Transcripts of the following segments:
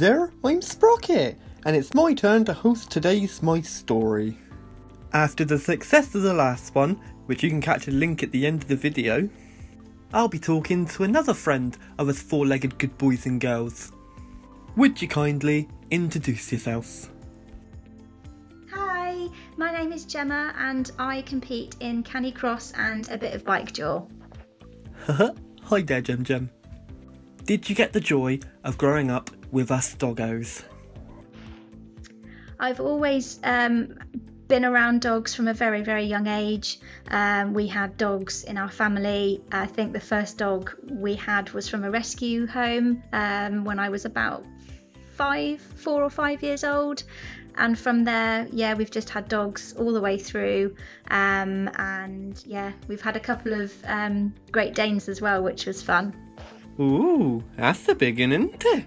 there, I'm Sprocket, and it's my turn to host today's My Story. After the success of the last one, which you can catch a link at the end of the video, I'll be talking to another friend of us four-legged good boys and girls. Would you kindly introduce yourself? Hi, my name is Gemma and I compete in Canicross and a bit of Bikejoring. Hi there, Gem. Did you get the joy of growing up with us doggos? I've always been around dogs from a very, very young age. We had dogs in our family. I think the first dog we had was from a rescue home when I was about 4 or 5 years old. And from there, yeah, we've just had dogs all the way through. And yeah, we've had a couple of Great Danes as well, which was fun. Ooh, that's a big one, isn't it?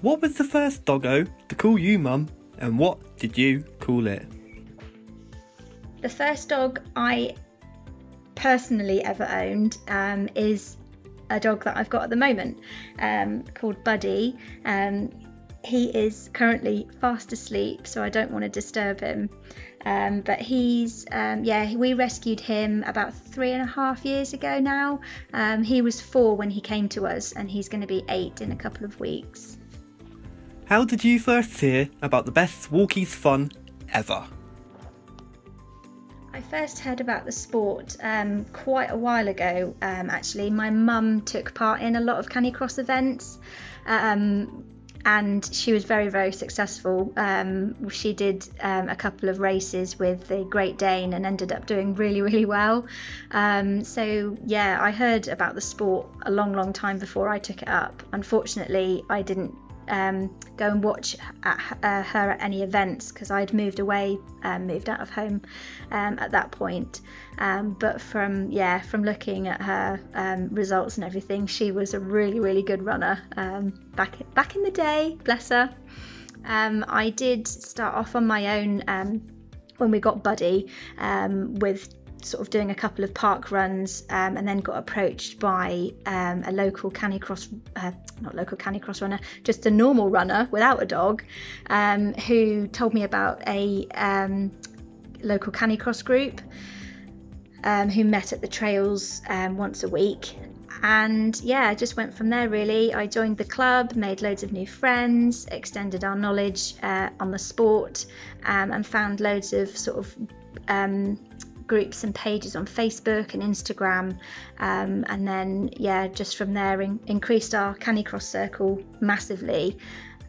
What was the first doggo to call you mum, and what did you call it? The first dog I personally ever owned is a dog that I've got at the moment called Buddy. He is currently fast asleep, so I don't want to disturb him. But he's, we rescued him about 3.5 years ago now. He was 4 when he came to us, and he's going to be 8 in a couple of weeks. How did you first hear about the best walkies fun ever? I first heard about the sport quite a while ago, actually. My mum took part in a lot of Canicross events. And she was very, very successful. She did a couple of races with the Great Dane and ended up doing really, really well. So yeah, I heard about the sport a long, long time before I took it up. Unfortunately, I didn't go and watch her at any events because I'd moved out of home at that point. But from looking at her results and everything, she was a really, really good runner back in the day, bless her. I did start off on my own when we got Buddy with sort of doing a couple of park runs, and then got approached by a local Canicross, not local Canicross runner, just a normal runner without a dog, who told me about a local Canicross group who met at the trails once a week. And yeah, I just went from there really. I joined the club, made loads of new friends, extended our knowledge on the sport, and found loads of sort of groups and pages on Facebook and Instagram, and then yeah, just from there increased our Canicross circle massively.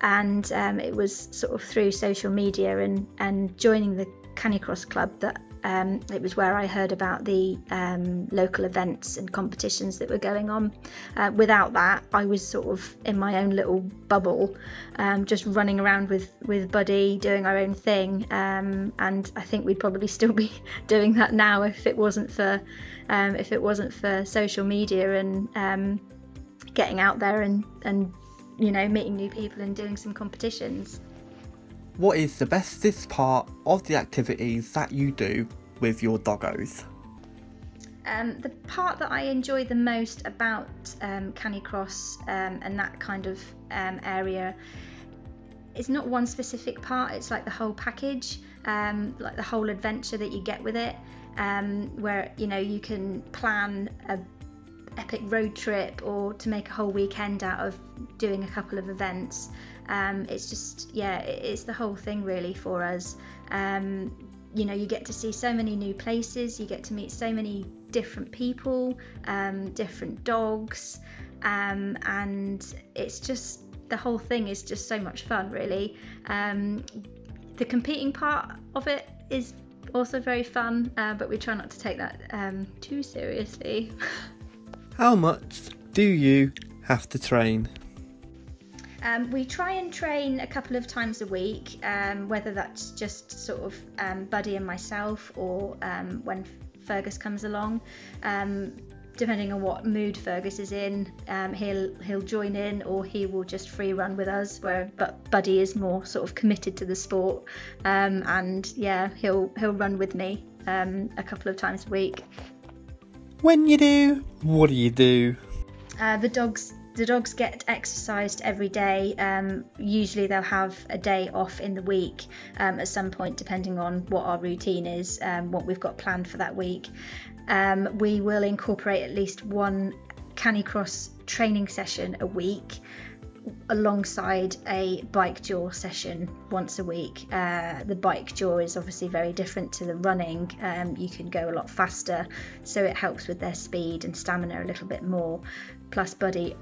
And it was sort of through social media and joining the Canicross club that it was where I heard about the local events and competitions that were going on. Without that, I was sort of in my own little bubble, just running around with Buddy, doing our own thing. And I think we'd probably still be doing that now if it wasn't for social media and getting out there and you know, meeting new people and doing some competitions. What is the bestest part of the activities that you do with your doggos? The part that I enjoy the most about Canicross and that kind of area is not one specific part, it's like the whole package, like the whole adventure that you get with it, where you know you can plan a epic road trip or to make a whole weekend out of doing a couple of events. It's just, yeah, it's the whole thing really for us. You know, you get to see so many new places, you get to meet so many different people, different dogs, and it's just, the whole thing is just so much fun really. The competing part of it is also very fun, but we try not to take that too seriously. How much do you have to train? We try and train a couple of times a week, whether that's just sort of Buddy and myself, or when Fergus comes along. Depending on what mood Fergus is in, he'll join in, or he will just free run with us. But Buddy is more sort of committed to the sport, and yeah, he'll run with me a couple of times a week. When you do, what do you do? The dogs the dogs get exercised every day. Usually they'll have a day off in the week at some point, depending on what our routine is, what we've got planned for that week. We will incorporate at least one Canicross training session a week alongside a bike jaw session once a week. The bike jaw is obviously very different to the running. You can go a lot faster, so it helps with their speed and stamina a little bit more. Plus Buddy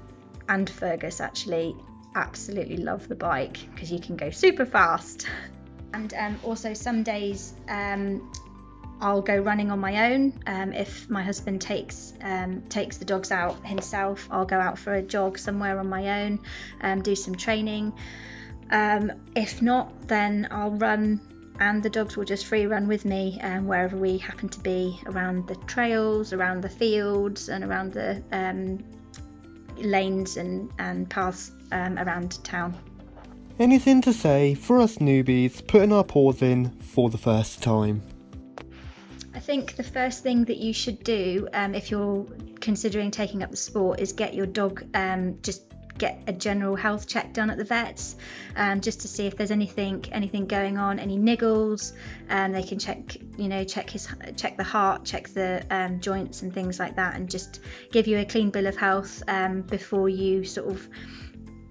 and Fergus actually absolutely love the bike because you can go super fast. And also some days I'll go running on my own. If my husband takes the dogs out himself, I'll go out for a jog somewhere on my own, do some training. If not, then I'll run and the dogs will just free run with me wherever we happen to be, around the trails, around the fields and around the lanes and paths around town. Anything to say for us newbies putting our paws in for the first time? I think the first thing that you should do if you're considering taking up the sport is get your dog, just get a general health check done at the vets, just to see if there's anything going on, any niggles. They can check the heart, check the joints and things like that, and just give you a clean bill of health before you sort of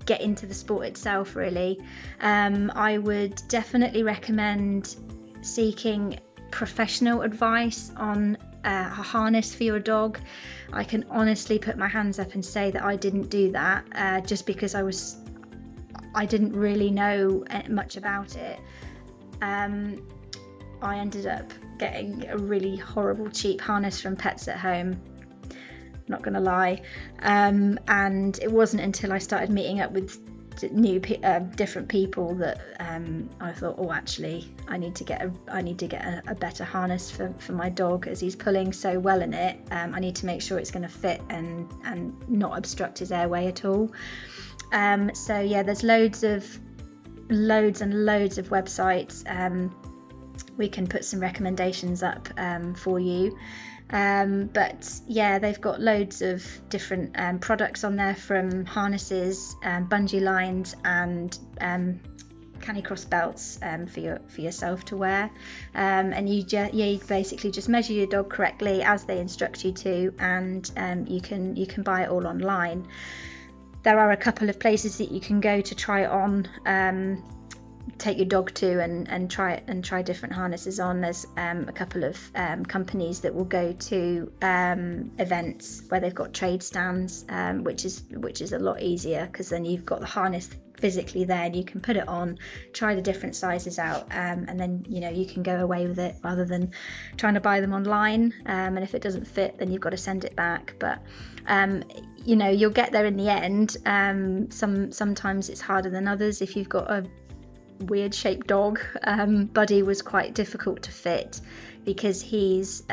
get into the sport itself, really. I would definitely recommend seeking professional advice on a harness for your dog. I can honestly put my hands up and say that I didn't do that, just because I didn't really know much about it. I ended up getting a really horrible cheap harness from Pets at Home, not gonna lie, and it wasn't until I started meeting up with different people that I thought, oh, actually I need to get a better harness for my dog, as he's pulling so well in it. I need to make sure it's going to fit and not obstruct his airway at all. So yeah, there's loads and loads of websites. We can put some recommendations up for you. But yeah, they've got loads of different products on there, from harnesses, bungee lines and Canicross belts for yourself to wear, and you basically just measure your dog correctly as they instruct you to, and you can buy it all online. There are a couple of places that you can go to try it on, take your dog to and try different harnesses on. There's a couple of companies that will go to events where they've got trade stands, which is a lot easier, because then you've got the harness physically there and you can put it on, try the different sizes out, and then you can go away with it rather than trying to buy them online, and if it doesn't fit then you've got to send it back. But you'll get there in the end. Sometimes it's harder than others. If you've got a weird shaped dog, Buddy was quite difficult to fit because he's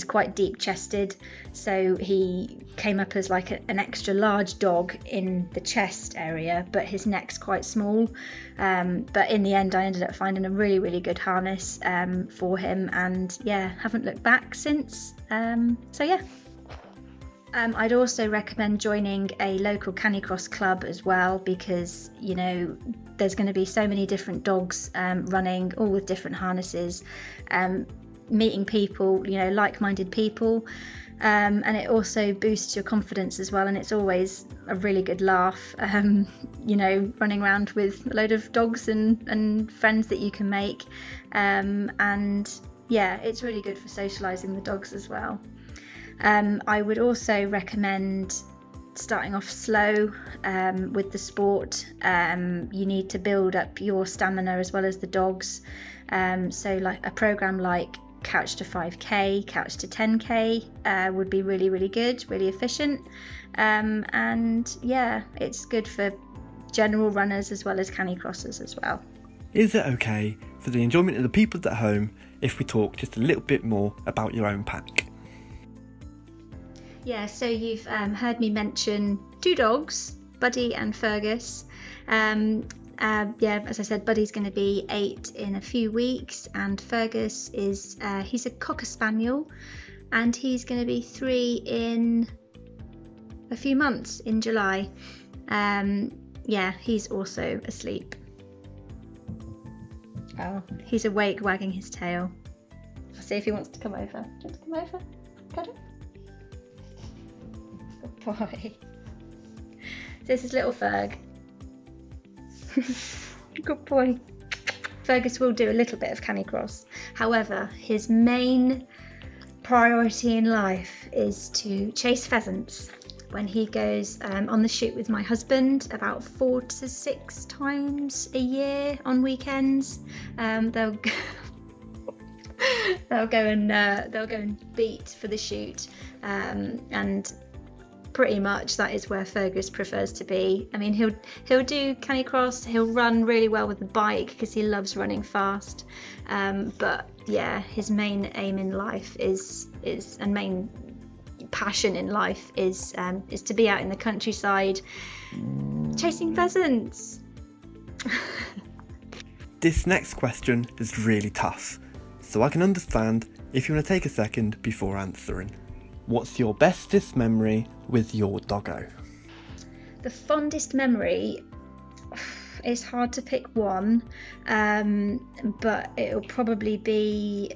quite deep chested, so he came up as like an extra large dog in the chest area, but his neck's quite small. But in the end I ended up finding a really good harness for him, and yeah, haven't looked back since. So yeah. I'd also recommend joining a local Canicross club as well, because there's going to be so many different dogs running, all with different harnesses, meeting people, like-minded people, and it also boosts your confidence as well, and it's always a really good laugh, running around with a load of dogs and friends that you can make, and yeah, it's really good for socialising the dogs as well. I would also recommend starting off slow with the sport. You need to build up your stamina as well as the dogs. So like a program like Couch to 5k, Couch to 10k would be really good, really efficient. And yeah, it's good for general runners as well as Canicrossers as well. Is it okay for the enjoyment of the people at home if we talk just a little bit more about your own pack? Yeah, so you've heard me mention 2 dogs, Buddy and Fergus. Yeah, as I said, Buddy's going to be 8 in a few weeks, and Fergus is he's a Cocker Spaniel, and he's going to be 3 in a few months in July. Yeah, he's also asleep. Oh, he's awake, wagging his tail. I'll see if he wants to come over. Do you want to come over? Got it? Good boy. This is little Ferg. Good boy. Fergus will do a little bit of Canicross. However, his main priority in life is to chase pheasants. When he goes on the shoot with my husband about 4 to 6 times a year on weekends, they'll go and beat for the shoot, and pretty much that is where Fergus prefers to be. I mean, he'll do Canicross, he'll run really well with the bike because he loves running fast, but yeah, his main aim in life is and main passion in life is to be out in the countryside chasing pheasants. This next question is really tough, so I can understand if you want to take a second before answering. What's your bestest memory with your doggo? The fondest memory, it's hard to pick one, but it'll probably be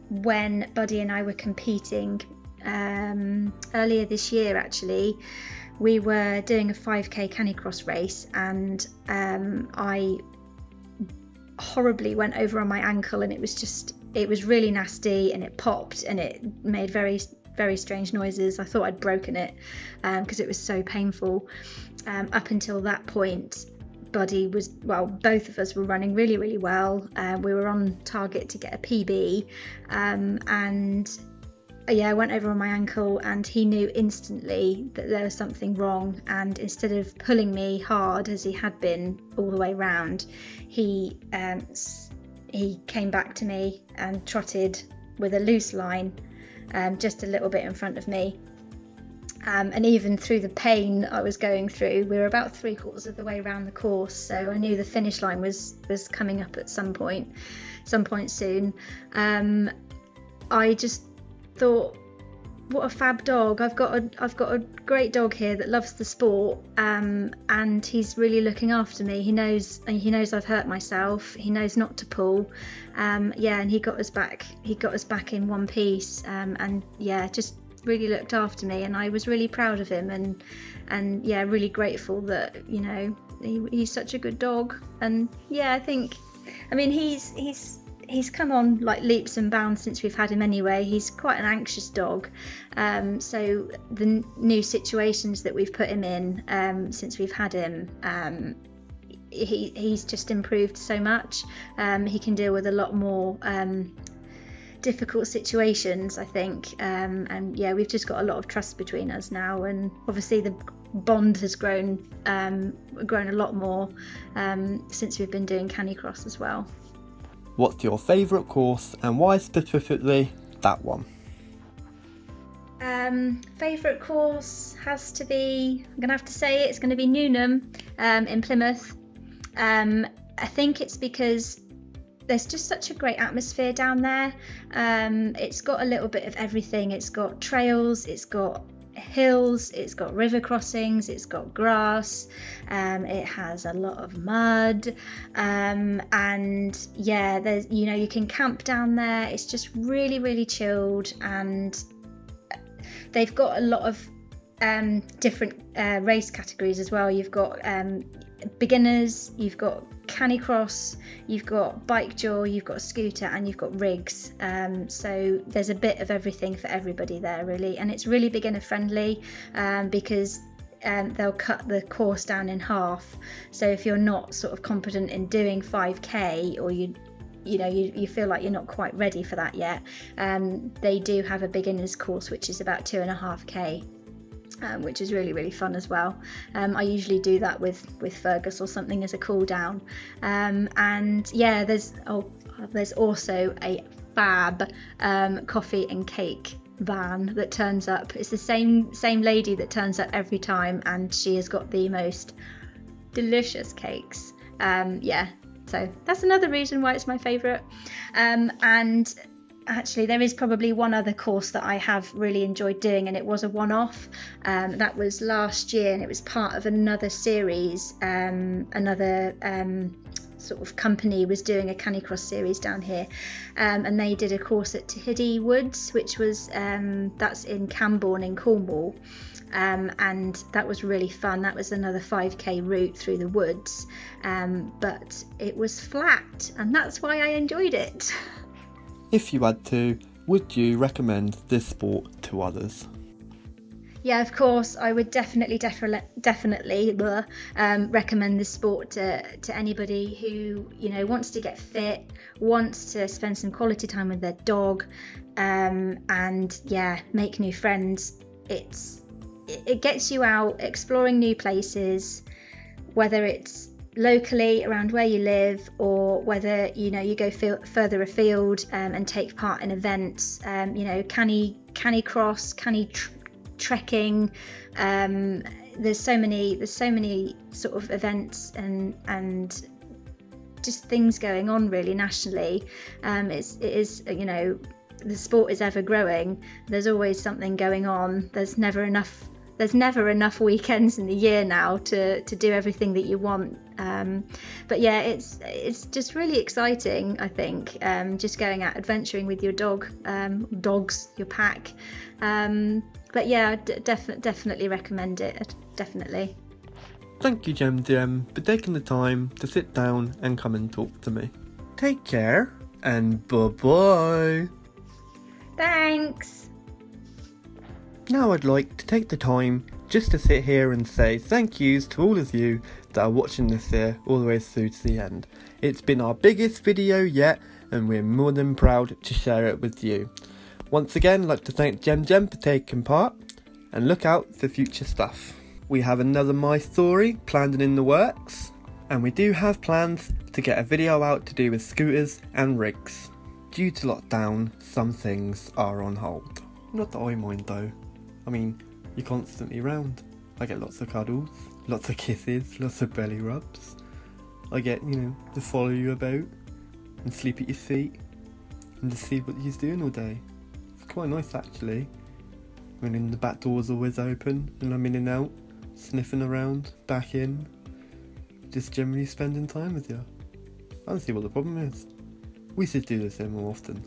when Buddy and I were competing earlier this year. Actually, we were doing a 5k Canicross race, and I horribly went over on my ankle, and it was really nasty, and it popped and it made very strange noises. I thought I'd broken it because it was so painful. Up until that point, Buddy was, well, both of us were running really well. We were on target to get a PB, and yeah, I went over on my ankle, and he knew instantly that there was something wrong, and instead of pulling me hard as he had been all the way round, he came back to me and trotted with a loose line just a little bit in front of me. And even through the pain I was going through, we were about 3/4 of the way around the course, so I knew the finish line was coming up at some point soon. I just thought, what a fab dog. I've got a great dog here that loves the sport, and he's really looking after me. He knows I've hurt myself. He knows not to pull. Yeah, and he got us back in one piece, and yeah, just really looked after me, and I was really proud of him, and yeah, really grateful that, you know, he's such a good dog. And yeah, I mean he's come on like leaps and bounds since we've had him anyway. He's quite an anxious dog, so the new situations that we've put him in since we've had him, he's just improved so much. He can deal with a lot more difficult situations, I think, and yeah, we've just got a lot of trust between us now, and obviously the bond has grown a lot more since we've been doing Canicross as well. What's your favourite course, and why specifically that one? Favourite course has to be, I'm going to have to say it's going to be Newnham in Plymouth. I think it's because there's just such a great atmosphere down there. It's got a little bit of everything. It's got trails, it's got hills, it's got river crossings, it's got grass, it has a lot of mud, and yeah, there's, you know, you can camp down there. It's just really chilled, and they've got a lot of different race categories as well. You've got beginners, you've got Canicross, you've got Bikejoring, you've got scooter, and you've got rigs, so there's a bit of everything for everybody there, really. And it's really beginner friendly, because they'll cut the course down in half, so if you're not sort of confident in doing 5k, or you feel like you're not quite ready for that yet, they do have a beginners course which is about 2.5k, which is really fun as well. I usually do that with Fergus or something as a cool down, and yeah, there's also a fab coffee and cake van that turns up. It's the same lady that turns up every time, and she has got the most delicious cakes. Yeah, so that's another reason why it's my favourite. And actually, there is probably one other course that I have really enjoyed doing, and it was a one-off. That was last year, and it was part of another series. Another sort of company was doing a Canicross series down here, and they did a course at Tahiti Woods, which was that's in Camborne in Cornwall. And that was really fun. That was another 5k route through the woods, but it was flat, and that's why I enjoyed it. If you had to, would you recommend this sport to others? Yeah, of course, I would definitely recommend this sport to anybody who, you know, wants to get fit, wants to spend some quality time with their dog, and yeah, make new friends. It gets you out exploring new places, whether it's locally around where you live, or whether, you know, you go further afield and take part in events. You know, Canicross, trekking. There's so many sort of events and just things going on really nationally. It is, you know, the sport is ever growing. There's always something going on. There's never enough weekends in the year now to do everything that you want. But yeah, it's just really exciting, I think, just going out adventuring with your dogs, your pack. But yeah, definitely recommend it, definitely. Thank you, Gem, for taking the time to sit down and come and talk to me. Take care, and bye-bye. Thanks. Now I'd like to take the time just to sit here and say thank yous to all of you that are watching this here all the way through to the end. It's been our biggest video yet, and we're more than proud to share it with you. Once again, I'd like to thank Gem for taking part, and look out for future stuff. We have another My Story planned and in the works, and we do have plans to get a video out to do with scooters and rigs. Due to lockdown, some things are on hold. Not that I mind though. I mean, you're constantly around. I get lots of cuddles, lots of kisses, lots of belly rubs. I get, you know, to follow you about and sleep at your feet and to see what you're doing all day. It's quite nice actually. When the back door's always open and I'm in and out, sniffing around, back in, just generally spending time with you. I don't see what the problem is. We should do this here more often.